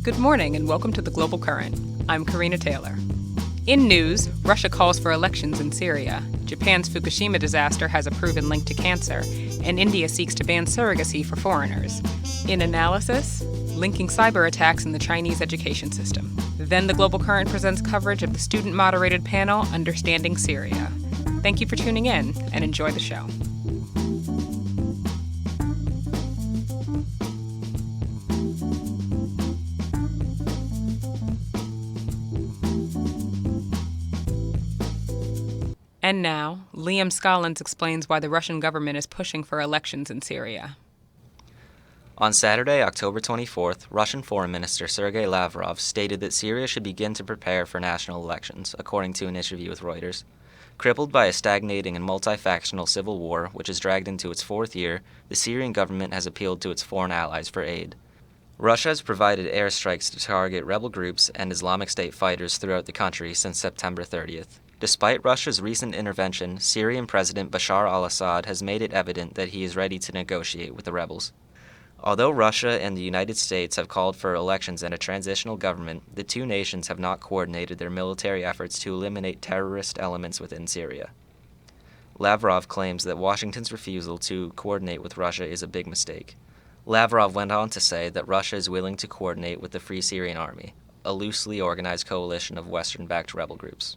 Good morning and welcome to the Global Current. I'm Karina Taylor. In news, Russia calls for elections in Syria. Japan's Fukushima disaster has a proven link to cancer, and India seeks to ban surrogacy for foreigners. In analysis, linking cyberattacks in the Chinese education system. Then the Global Current presents coverage of the student-moderated panel Understanding Syria. Thank you for tuning in and enjoy the show. And now, Liam Scollins explains why the Russian government is pushing for elections in Syria. On Saturday, October 24th, Russian Foreign Minister Sergei Lavrov stated that Syria should begin to prepare for national elections, according to an interview with Reuters. Crippled by a stagnating and multi-factional civil war, which has dragged into its fourth year, the Syrian government has appealed to its foreign allies for aid. Russia has provided airstrikes to target rebel groups and Islamic State fighters throughout the country since September 30th. Despite Russia's recent intervention, Syrian President Bashar al-Assad has made it evident that he is ready to negotiate with the rebels. Although Russia and the United States have called for elections and a transitional government, the two nations have not coordinated their military efforts to eliminate terrorist elements within Syria. Lavrov claims that Washington's refusal to coordinate with Russia is a big mistake. Lavrov went on to say that Russia is willing to coordinate with the Free Syrian Army, a loosely organized coalition of Western-backed rebel groups.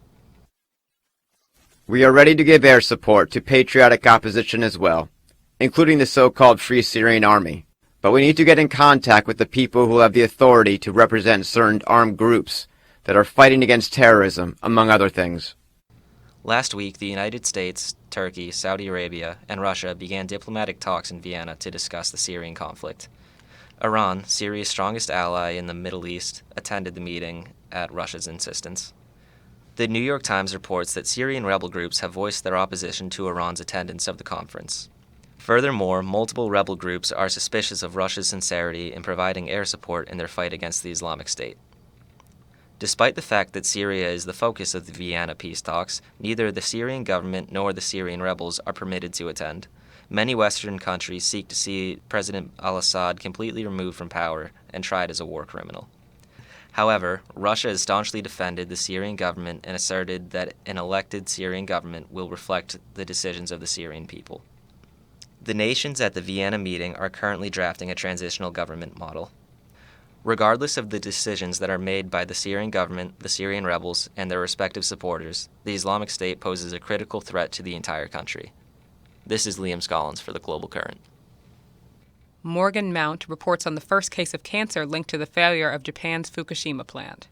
We are ready to give air support to patriotic opposition as well, including the so-called Free Syrian Army. But we need to get in contact with the people who have the authority to represent certain armed groups that are fighting against terrorism, among other things. Last week, the United States, Turkey, Saudi Arabia, and Russia began diplomatic talks in Vienna to discuss the Syrian conflict. Iran, Syria's strongest ally in the Middle East, attended the meeting at Russia's insistence. The New York Times reports that Syrian rebel groups have voiced their opposition to Iran's attendance of the conference. Furthermore, multiple rebel groups are suspicious of Russia's sincerity in providing air support in their fight against the Islamic State. Despite the fact that Syria is the focus of the Vienna peace talks, neither the Syrian government nor the Syrian rebels are permitted to attend. Many Western countries seek to see President al-Assad completely removed from power and tried as a war criminal. However, Russia has staunchly defended the Syrian government and asserted that an elected Syrian government will reflect the decisions of the Syrian people. The nations at the Vienna meeting are currently drafting a transitional government model. Regardless of the decisions that are made by the Syrian government, the Syrian rebels, and their respective supporters, the Islamic State poses a critical threat to the entire country. This is Liam Scollins for the Global Current. Morgan Mount reports on the first case of cancer linked to the failure of Japan's Fukushima plant.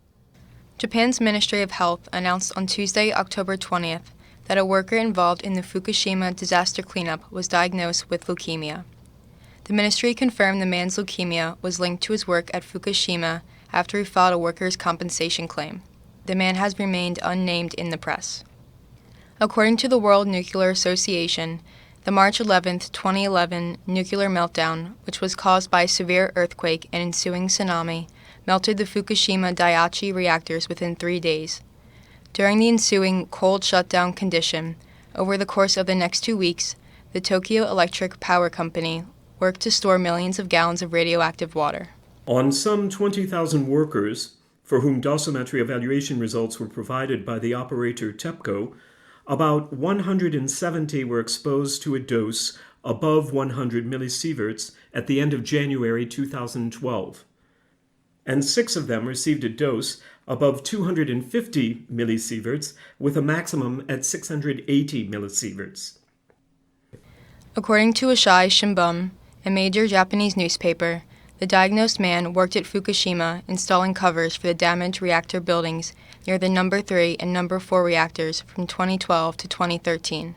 Japan's Ministry of Health announced on Tuesday, October 20th, that a worker involved in the Fukushima disaster cleanup was diagnosed with leukemia. The ministry confirmed the man's leukemia was linked to his work at Fukushima after he filed a workers' compensation claim. The man has remained unnamed in the press. According to the World Nuclear Association, the March 11, 2011 nuclear meltdown, which was caused by a severe earthquake and ensuing tsunami, melted the Fukushima Daiichi reactors within 3 days. During the ensuing cold shutdown condition, over the course of the next 2 weeks, the Tokyo Electric Power Company worked to store millions of gallons of radioactive water. On some 20,000 workers, for whom dosimetry evaluation results were provided by the operator TEPCO, about 170 were exposed to a dose above 100 millisieverts at the end of January 2012, and 6 of them received a dose above 250 millisieverts with a maximum at 680 millisieverts. According to Asahi Shimbun, a major Japanese newspaper, the diagnosed man worked at Fukushima installing covers for the damaged reactor buildings near the number 3 and number 4 reactors from 2012 to 2013.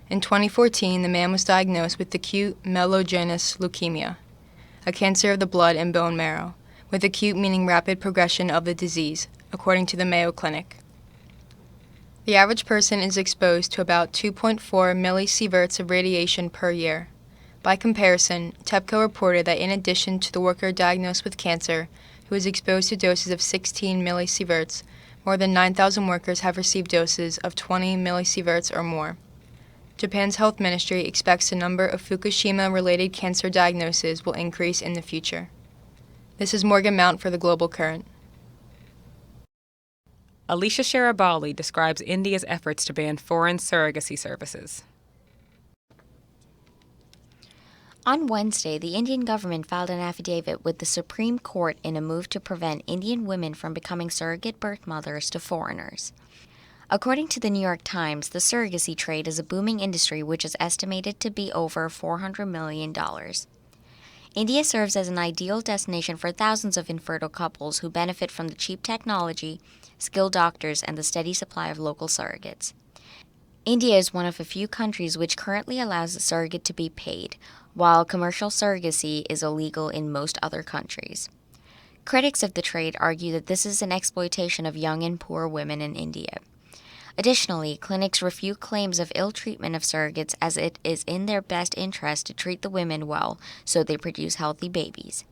In 2014, the man was diagnosed with acute myelogenous leukemia, a cancer of the blood and bone marrow, with acute meaning rapid progression of the disease, according to the Mayo Clinic. The average person is exposed to about 2.4 millisieverts of radiation per year. By comparison, TEPCO reported that in addition to the worker diagnosed with cancer, who was exposed to doses of 16 millisieverts, more than 9,000 workers have received doses of 20 millisieverts or more. Japan's health ministry expects the number of Fukushima-related cancer diagnoses will increase in the future. This is Morgan Mount for the Global Current. Alicia Sharabali describes India's efforts to ban foreign surrogacy services. On Wednesday, the Indian government filed an affidavit with the Supreme Court in a move to prevent Indian women from becoming surrogate birth mothers to foreigners. According to the New York Times, the surrogacy trade is a booming industry which is estimated to be over $400 million. India serves as an ideal destination for thousands of infertile couples who benefit from the cheap technology, skilled doctors, and the steady supply of local surrogates. India is one of a few countries which currently allows the surrogate to be paid, while commercial surrogacy is illegal in most other countries. Critics of the trade argue that this is an exploitation of young and poor women in India. Additionally, clinics refute claims of ill treatment of surrogates as it is in their best interest to treat the women well so they produce healthy babies.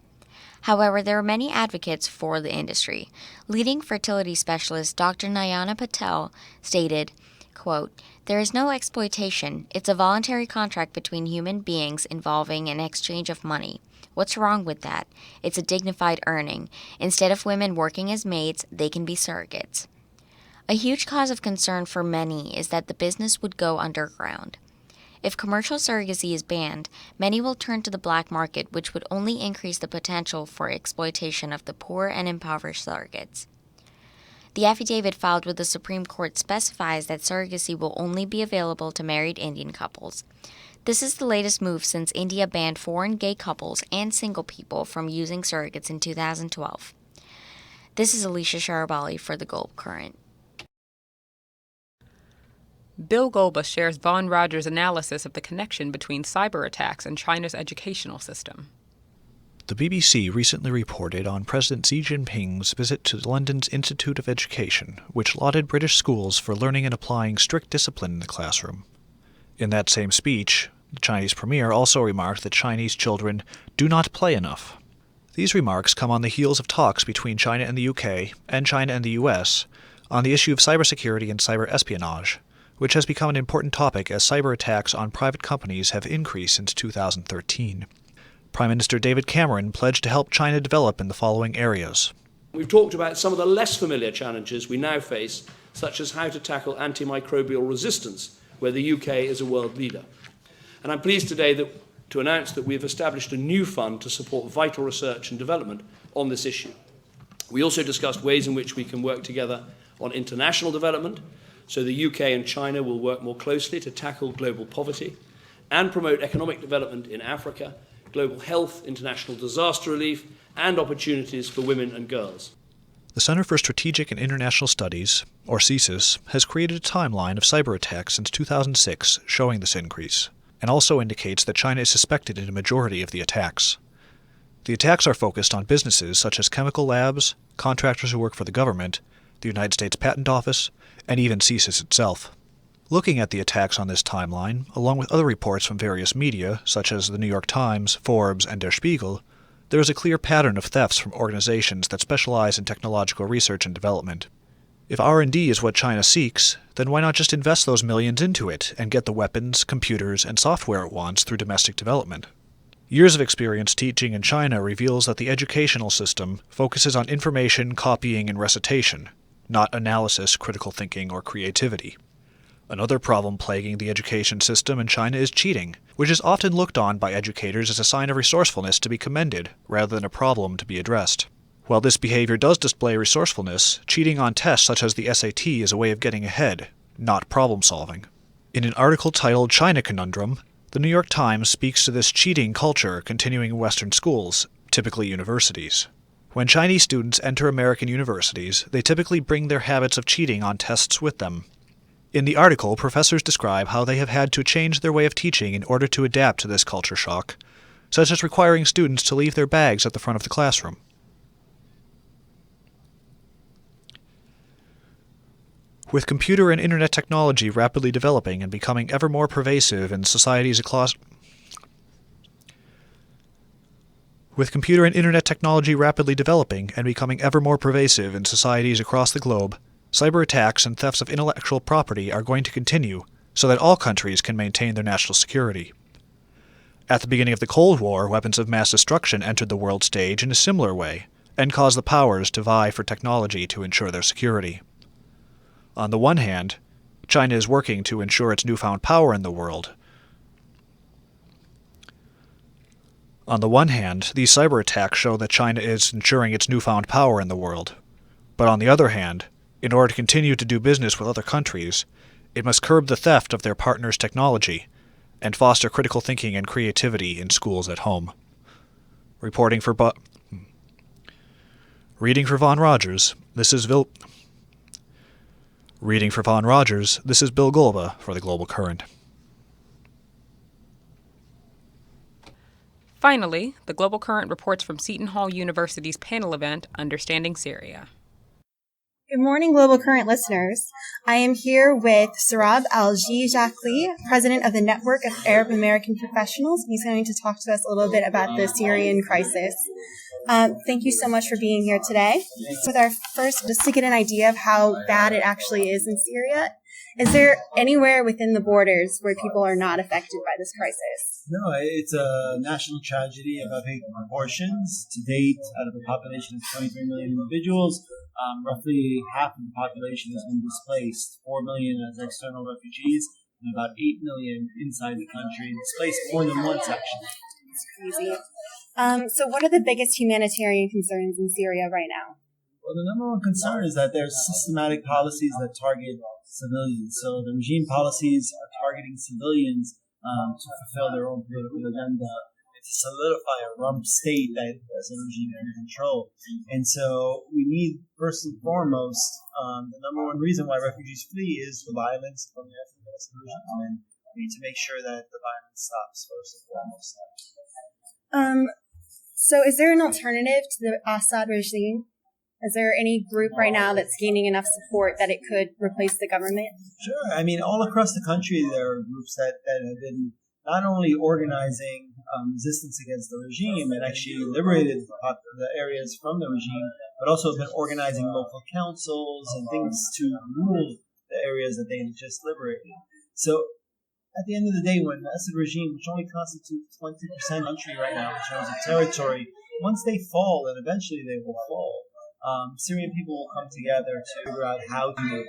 However, there are many advocates for the industry. Leading fertility specialist Dr. Nayana Patel stated, quote, "There is no exploitation. It's a voluntary contract between human beings involving an exchange of money. What's wrong with that? It's a dignified earning. Instead of women working as maids, they can be surrogates." A huge cause of concern for many is that the business would go underground. If commercial surrogacy is banned, many will turn to the black market, which would only increase the potential for exploitation of the poor and impoverished surrogates. The affidavit filed with the Supreme Court specifies that surrogacy will only be available to married Indian couples. This is the latest move since India banned foreign gay couples and single people from using surrogates in 2012. This is Alicia Sharabali for the Global Current. Bill Golba shares Vaughn Rogers' analysis of the connection between cyberattacks and China's educational system. The BBC recently reported on President Xi Jinping's visit to London's Institute of Education, which lauded British schools for learning and applying strict discipline in the classroom. In that same speech, the Chinese premier also remarked that Chinese children do not play enough. These remarks come on the heels of talks between China and the UK and China and the US on the issue of cybersecurity and cyber espionage, which has become an important topic as cyber attacks on private companies have increased since 2013. Prime Minister David Cameron pledged to help China develop in the following areas. We've talked about some of the less familiar challenges we now face, such as how to tackle antimicrobial resistance, where the UK is a world leader. And I'm pleased today to announce that we have established a new fund to support vital research and development on this issue. We also discussed ways in which we can work together on international development, so the UK and China will work more closely to tackle global poverty and promote economic development in Africa, global health, international disaster relief, and opportunities for women and girls. The Center for Strategic and International Studies, or CSIS, has created a timeline of cyber attacks since 2006 showing this increase, and also indicates that China is suspected in a majority of the attacks. The attacks are focused on businesses such as chemical labs, contractors who work for the government, the United States Patent Office, and even CSIS itself. Looking at the attacks on this timeline, along with other reports from various media, such as the New York Times, Forbes, and Der Spiegel, there is a clear pattern of thefts from organizations that specialize in technological research and development. If R&D is what China seeks, then why not just invest those millions into it and get the weapons, computers, and software it wants through domestic development? Years of experience teaching in China reveals that the educational system focuses on information, copying, and recitation, not analysis, critical thinking, or creativity. Another problem plaguing the education system in China is cheating, which is often looked on by educators as a sign of resourcefulness to be commended, rather than a problem to be addressed. While this behavior does display resourcefulness, cheating on tests such as the SAT is a way of getting ahead, not problem solving. In an article titled China Conundrum, the New York Times speaks to this cheating culture continuing in Western schools, typically universities. When Chinese students enter American universities, they typically bring their habits of cheating on tests with them. In the article, professors describe how they have had to change their way of teaching in order to adapt to this culture shock, such as requiring students to leave their bags at the front of the classroom. With computer and internet technology rapidly developing and becoming ever more pervasive in societies across the globe, cyber attacks and thefts of intellectual property are going to continue so that all countries can maintain their national security. At the beginning of the Cold War, weapons of mass destruction entered the world stage in a similar way and caused the powers to vie for technology to ensure their security. On the one hand, China is working to ensure its newfound power in the world. On the one hand, these cyber attacks show that China is ensuring its newfound power in the world. But on the other hand, in order to continue to do business with other countries, it must curb the theft of their partners' technology and foster critical thinking and creativity in schools at home. Reading for Von Rogers, this is Bill Golba for the Global Current. Finally, the Global Current reports from Seton Hall University's panel event, Understanding Syria. Good morning, Global Current listeners. I am here with Sarab Al-Jijakli, president of the Network of Arab American Professionals. He's going to talk to us a little bit about the Syrian crisis. Thank you so much for being here today. With our first, just to get an idea of how bad it actually is in Syria, is there anywhere within the borders where people are not affected by this crisis? No, it's a national tragedy of epic proportions. To date, out of a population of 23 million individuals, roughly half of the population has been displaced. 4 million as external refugees, and about 8 million inside the country, displaced more than once, actually. It's crazy. So what are the biggest humanitarian concerns in Syria right now? Well, the number one concern is that there's systematic policies that target civilians. So the regime policies are targeting civilians to fulfill their own political agenda, and to solidify a rump state that the regime can control. And so we need, first and foremost, the number one reason why refugees flee is the violence from the Assad regime, and we need to make sure that the violence stops first and foremost. So is there an alternative to the Assad regime? Is there any group right now that's gaining enough support that it could replace the government? Sure. I mean, all across the country, there are groups that have been not only organizing resistance against the regime and actually liberated the areas from the regime, but also have been organizing local councils and things to rule the areas that they just liberated. So at the end of the day, when the Assad regime, which only constitutes 20% country right now in terms of territory, once they fall, and eventually they will fall, Syrian people will come together to figure out how to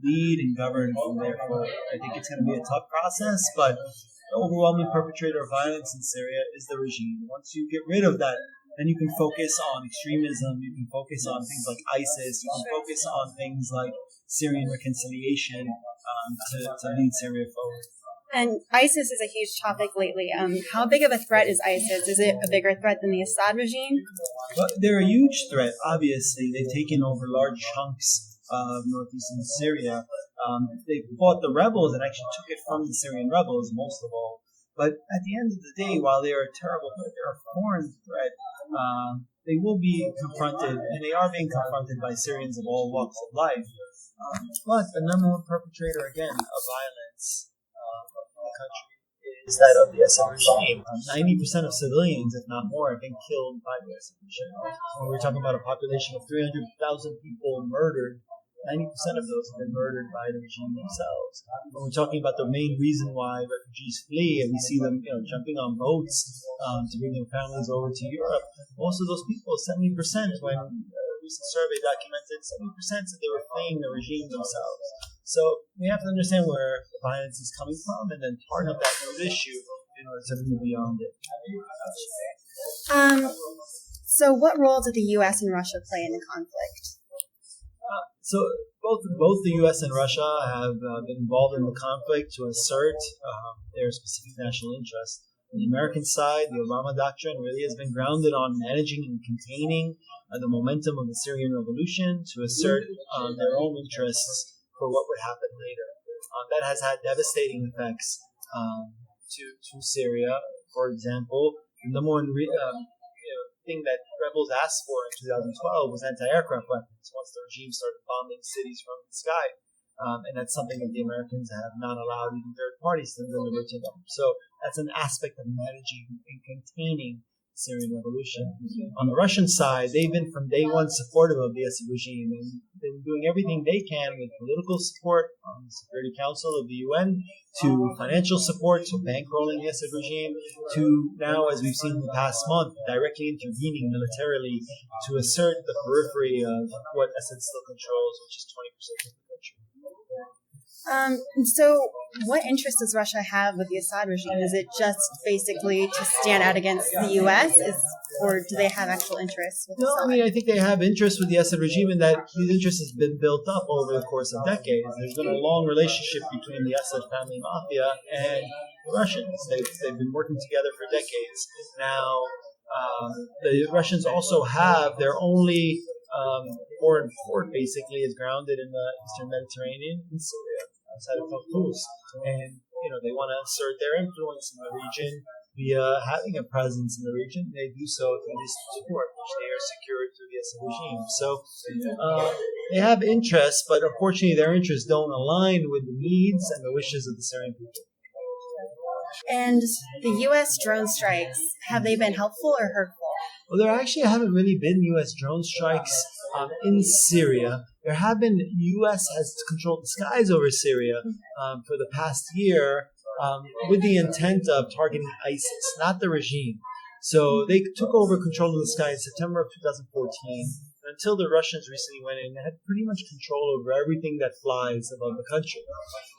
lead and govern from there forward. I think it's going to be a tough process, but the overwhelming perpetrator of violence in Syria is the regime. Once you get rid of that, then you can focus on extremism, you can focus on things like ISIS, you can focus on things like Syrian reconciliation to lead Syria forward. And ISIS is a huge topic lately. How big of a threat is ISIS? Is it a bigger threat than the Assad regime? Well, they're a huge threat, obviously. They've taken over large chunks of northeastern Syria. They fought the rebels and actually took it from the Syrian rebels, most of all. But at the end of the day, while they are a terrible threat, they're a foreign threat, they will be confronted, and they are being confronted by Syrians of all walks of life. But the number one perpetrator, again, of violence country is that of the Assad regime. 90% of civilians, if not more, have been killed by the Assad regime. When we're talking about a population of 300,000 people murdered, 90% of those have been murdered by the regime themselves. When we're talking about the main reason why refugees flee, and we see them, jumping on boats to bring their families over to Europe, most of those people, 70%, when a recent survey documented, 70% said they were fleeing the regime themselves. So we have to understand where the violence is coming from and then target that root issue in order to move beyond it. So what role did the U.S. and Russia play in the conflict? So both the U.S. and Russia have been involved in the conflict to assert their specific national interests. On the American side, the Obama doctrine really has been grounded on managing and containing the momentum of the Syrian revolution to assert their own interests for what would happen later. That has had devastating effects to Syria. For example, the number one thing that rebels asked for in 2012 was anti-aircraft weapons once the regime started bombing cities from the sky. And that's something that the Americans have not allowed even third parties to deliver to them. So that's an aspect of managing and containing Syrian revolution. On the Russian side, they've been from day one supportive of the Assad regime and been doing everything they can with political support on the Security Council of the UN, to financial support, to bankrolling the Assad regime, to now, as we've seen in the past month, directly intervening militarily to assert the periphery of what Assad still controls, which is 20% of the country. So what interest does Russia have with the Assad regime? Is it just basically to stand out against the U.S., or do they have actual interest with Assad? No, I mean, I think they have interest with the Assad regime in that these interests has been built up over the course of decades. There's been a long relationship between the Assad family mafia and the Russians. They've been working together for decades. Now, the Russians also have their only foreign port, basically, is grounded in the Eastern Mediterranean in Syria, outside of Fukushima. And, they want to assert their influence in the region via having a presence in the region. They do so through this support, which they are secured through the Assad regime. So they have interests, but unfortunately their interests don't align with the needs and the wishes of the Syrian people. And the U.S. drone strikes, have they been helpful or hurtful? Well, there actually haven't really been U.S. drone strikes in Syria. There have been, U.S. has controlled the skies over Syria for the past year with the intent of targeting ISIS, not the regime. So they took over control of the sky in September of 2014. Until the Russians recently went in, they had pretty much control over everything that flies above the country.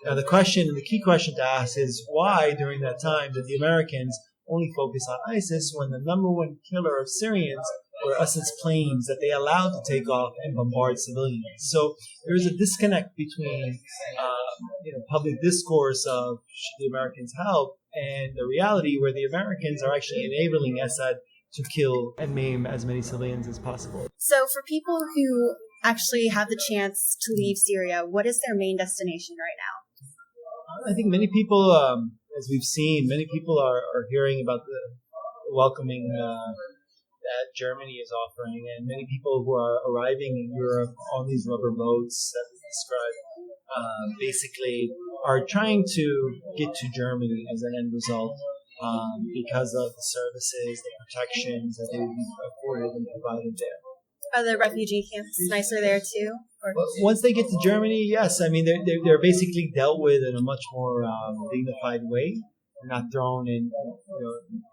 Now the key question to ask is, why during that time did the Americans only focus on ISIS when the number one killer of Syrians were Assad's planes that they allowed to take off and bombard civilians? So there is a disconnect between public discourse of should the Americans help and the reality where the Americans are actually enabling Assad to kill and maim as many civilians as possible. So for people who actually have the chance to leave Syria, what is their main destination right now? I think many people, as we've seen, many people are hearing about the welcoming that Germany is offering, and many people who are arriving in Europe on these rubber boats that we described basically are trying to get to Germany as an end result because of the services, the protections that they would be afforded and provided there. Are the refugee camps nicer there too? Once they get to Germany, yes. I mean, they're basically dealt with in a much more dignified way. They're not thrown in,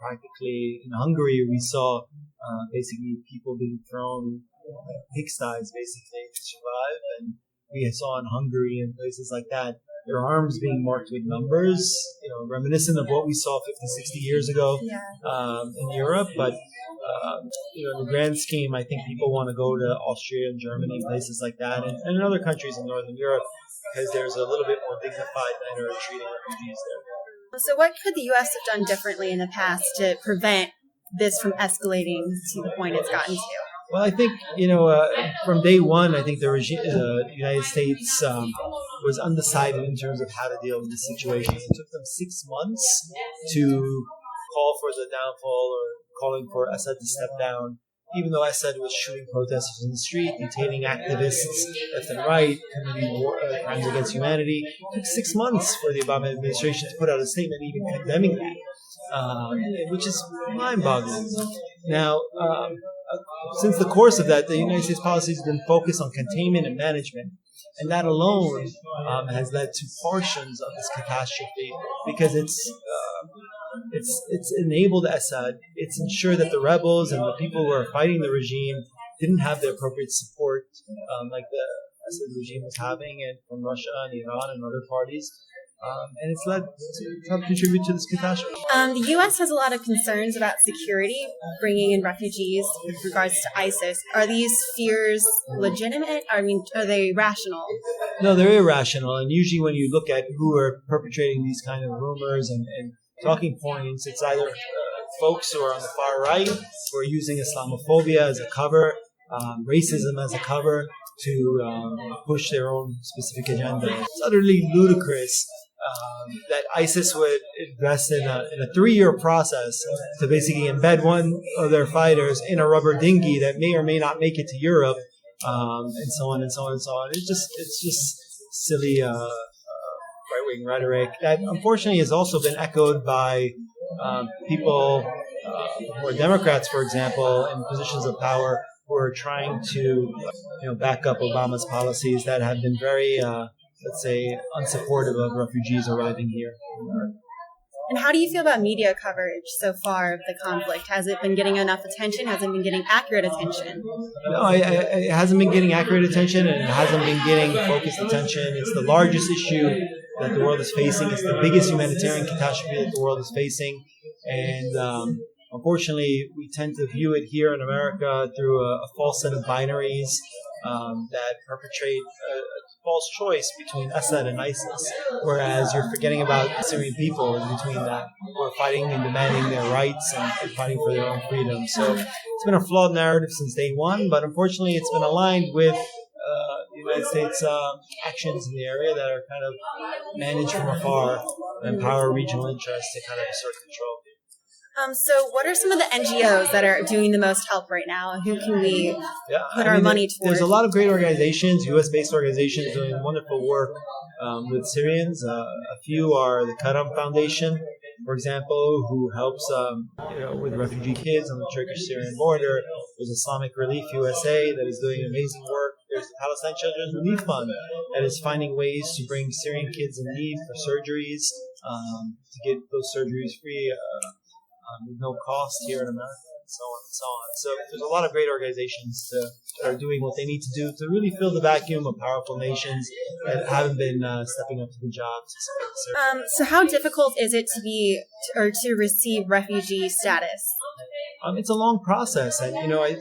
practically in Hungary we saw basically people being thrown pigsties basically to survive, and we saw in Hungary and places like that their arms being marked with numbers, reminiscent of what we saw 50, 60 years ago in Europe. But in the grand scheme, I think people want to go to Austria and Germany, places like that, and in other countries in Northern Europe, because there's a little bit more dignified manner of treating refugees there. So what could the U.S. have done differently in the past to prevent this from escalating to the point it's gotten to? Well, I think, from day one, I think the United States was undecided in terms of how to deal with the situation. It took them 6 months to call for the downfall or calling for Assad to step down, even though Assad was shooting protesters in the street, detaining activists left and right, committing crimes against humanity. It took 6 months for the Obama administration to put out a statement even condemning that, which is mind-boggling. Now, since the course of that, the United States policy has been focused on containment and management, and that alone has led to portions of this catastrophe because it's enabled Assad. It's ensured that the rebels and the people who are fighting the regime didn't have the appropriate support like the Assad regime was having, and from Russia and Iran and other parties. And it's helped contribute to this catastrophe. The U.S. has a lot of concerns about security, bringing in refugees with regards to ISIS. Are these fears legitimate? I mean, are they rational? No, they're irrational. And usually when you look at who are perpetrating these kind of rumors and talking points, it's either folks who are on the far right, who are using Islamophobia as a cover, racism as a cover, to push their own specific agenda. It's utterly ludicrous that ISIS would invest in a 3-year process to basically embed one of their fighters in a rubber dinghy that may or may not make it to Europe, and so on and so on and so on. It's just silly right-wing rhetoric that unfortunately has also been echoed by people or Democrats, for example, in positions of power, who are trying to, back up Obama's policies that have been very, let's say, unsupportive of refugees arriving here. And how do you feel about media coverage so far of the conflict? Has it been getting enough attention? Has it been getting accurate attention? No, it hasn't been getting accurate attention, and it hasn't been getting focused attention. It's the largest issue that the world is facing. It's the biggest humanitarian catastrophe that the world is facing. And unfortunately, we tend to view it here in America through a false set of binaries that perpetrate a false choice between Assad and ISIS, whereas you're forgetting about the Syrian people in between that, who are fighting and demanding their rights and fighting for their own freedom. So it's been a flawed narrative since day one, but unfortunately it's been aligned with the United States actions in the area that are kind of managed from afar and empower regional interests to kind of assert control. So what are some of the NGOs that are doing the most help right now? Who can we put our money towards? There's a lot of great organizations, U.S.-based organizations doing wonderful work with Syrians. A few are the Karam Foundation, for example, who helps with refugee kids on the Turkish-Syrian border. There's Islamic Relief USA that is doing amazing work. There's the Palestine Children's Relief Fund that is finding ways to bring Syrian kids in need for surgeries, to get those surgeries free with no cost here in America, and so on and so on. So there's a lot of great organizations that are doing what they need to do to really fill the vacuum of powerful nations that haven't been stepping up to the job to support Syria. So how difficult is it to receive refugee status? It's a long process, and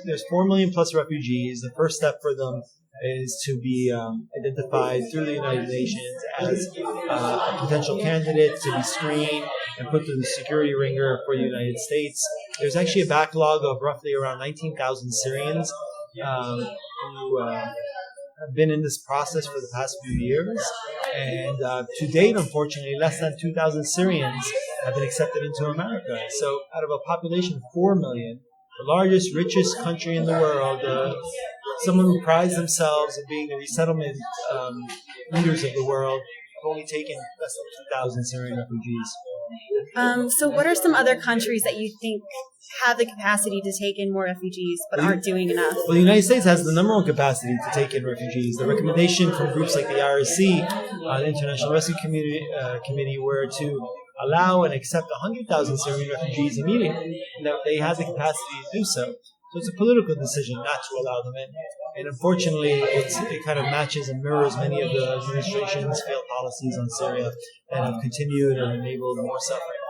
there's 4 million plus refugees. The first step for them is to be identified through the United Nations as a potential candidate to be screened and put through the security ringer for the United States. There's actually a backlog of roughly around 19,000 Syrians who have been in this process for the past few years. And to date, unfortunately, less than 2,000 Syrians have been accepted into America. So out of a population of 4 million, the largest, richest country in the world, someone who prides themselves of being the resettlement leaders of the world, have only taken less than 2,000 Syrian refugees. So what are some other countries that you think have the capacity to take in more refugees but aren't doing enough? Well, the United States has the number one capacity to take in refugees. The recommendation from groups like the IRC, the International Rescue Committee, were to allow and accept 100,000 Syrian refugees immediately, and that they had the capacity to do so. So it's a political decision not to allow them in. And unfortunately, it kind of matches and mirrors many of the administration's failed policies on Syria that have continued and enabled more suffering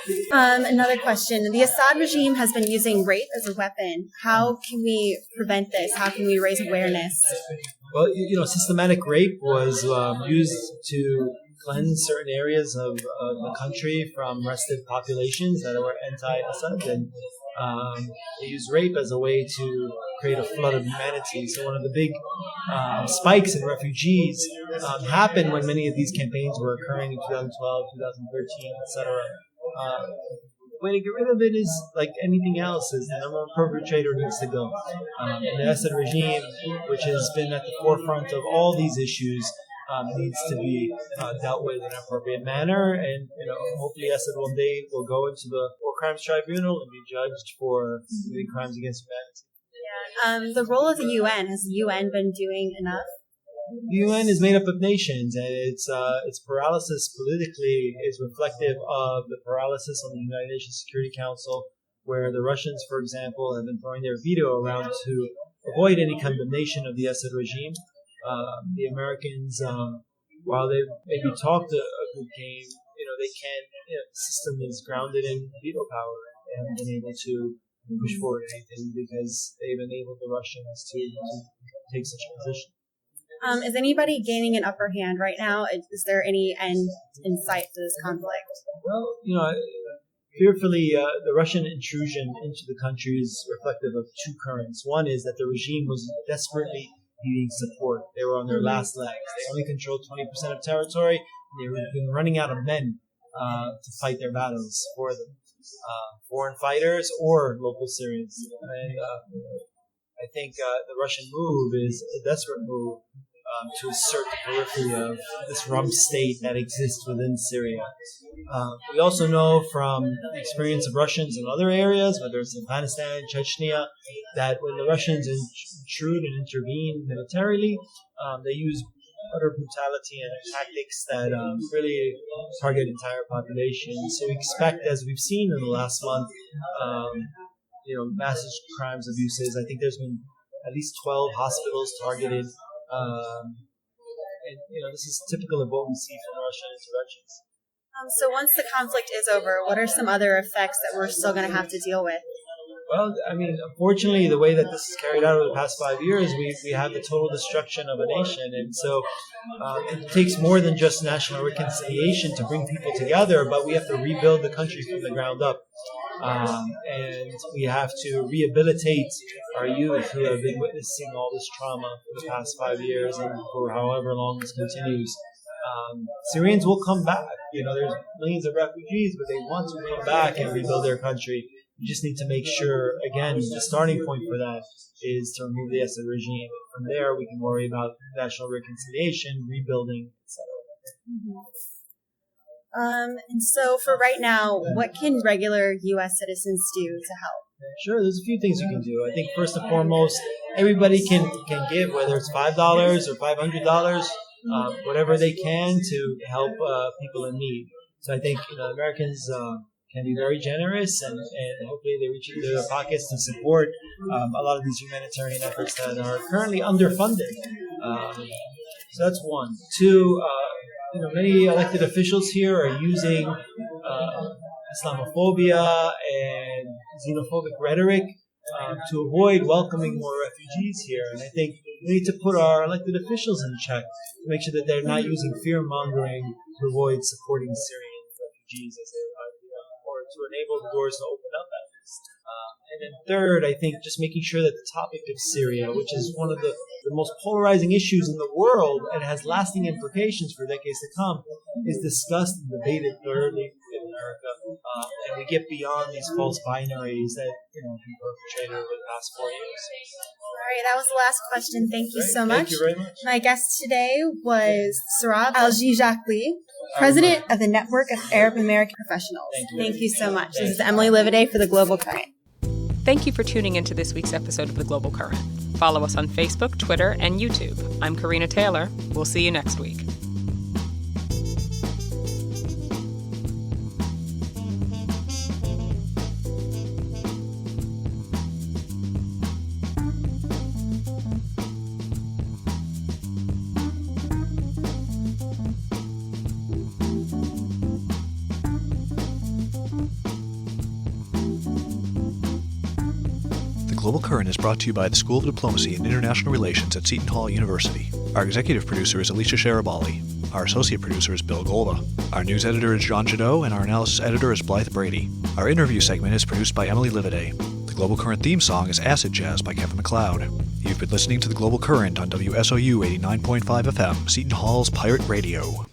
in Syria. Another question. The Assad regime has been using rape as a weapon. How can we prevent this? How can we raise awareness? Well, systematic rape was used to cleanse certain areas of the country from restive populations that were anti-Assad, and they used rape as a way to create a flood of humanity. So one of the big spikes in refugees happened when many of these campaigns were occurring in 2012, 2013, etc. The way to get rid of it is, like anything else, is the number one perpetrator needs to go. And the Assad regime, which has been at the forefront of all these issues, needs to be dealt with in an appropriate manner, and hopefully Assad one day will go into the War Crimes Tribunal and be judged for committing crimes against humanity. The role of the UN, has the UN been doing enough? The UN is made up of nations, and its paralysis politically is reflective of the paralysis on the United Nations Security Council, where the Russians, for example, have been throwing their veto around to avoid any condemnation of the Assad regime. The Americans, while they maybe talked a good game, they can't. The system is grounded in veto power, and they haven't been able to push forward anything because they've enabled the Russians to take such a position. Is anybody gaining an upper hand right now? Is there any end in sight to this conflict? Well, fearfully, the Russian intrusion into the country is reflective of two currents. One is that the regime was desperately needing support. They were on their last legs. They only controlled 20% of territory, and they were been running out of men to fight their battles for them. Foreign fighters or local Syrians. And I think the Russian move is a desperate move to assert the periphery of this rump state that exists within Syria. We also know from the experience of Russians in other areas, whether it's Afghanistan, Chechnya, that when the Russians intrude and intervene militarily, they use utter brutality and tactics that really target entire populations. So we expect, as we've seen in the last month, massive crimes, abuses. I think there's been at least 12 hospitals targeted. This is typical of what we see from Russian interventions. So once the conflict is over, what are some other effects that we're still going to have to deal with? Well, unfortunately, the way that this is carried out over the past 5 years, we have the total destruction of a nation. And so it takes more than just national reconciliation to bring people together, but we have to rebuild the country from the ground up. And we have to rehabilitate our youth who have been witnessing all this trauma for the past 5 years and for however long this continues. Syrians will come back. There's millions of refugees, but they want to come back and rebuild their country. We just need to make sure, again, the starting point for that is to remove the Assad regime. From there, we can worry about national reconciliation, rebuilding, etc. And so for right now, what can regular U.S. citizens do to help? Sure, there's a few things you can do. I think first and foremost, everybody can give, whether it's $5 or $500, whatever they can to help people in need. So I think Americans can be very generous, and hopefully they reach into their pockets to support a lot of these humanitarian efforts that are currently underfunded. So that's one. Two, many elected officials here are using Islamophobia and xenophobic rhetoric to avoid welcoming more refugees here. And I think we need to put our elected officials in check to make sure that they're not using fear-mongering to avoid supporting Syrian refugees as they arrive here, or to enable the doors to open up at least. And then third, I think just making sure that the topic of Syria, which is one of the most polarizing issues in the world and has lasting implications for decades to come, is discussed and debated thoroughly in America. And we get beyond these false binaries that have been perpetrated over the past 4 years. All right, that was the last question. Thank you so much. Thank you very much. My guest today was Sohrab Al-Jijaqli, President of the Network of Arab American Professionals. Thank you so much. This is Emily Livaday for The Global Current. Thank you for tuning into this week's episode of The Global Current. Follow us on Facebook, Twitter, and YouTube. I'm Karina Taylor. We'll see you next week. Global Current is brought to you by the School of Diplomacy and International Relations at Seton Hall University. Our executive producer is Alicia Sharabali. Our associate producer is Bill Golva. Our news editor is John Jadot, and our analysis editor is Blythe Brady. Our interview segment is produced by Emily Livaday. The Global Current theme song is Acid Jazz by Kevin MacLeod. You've been listening to The Global Current on WSOU 89.5 FM, Seton Hall's Pirate Radio.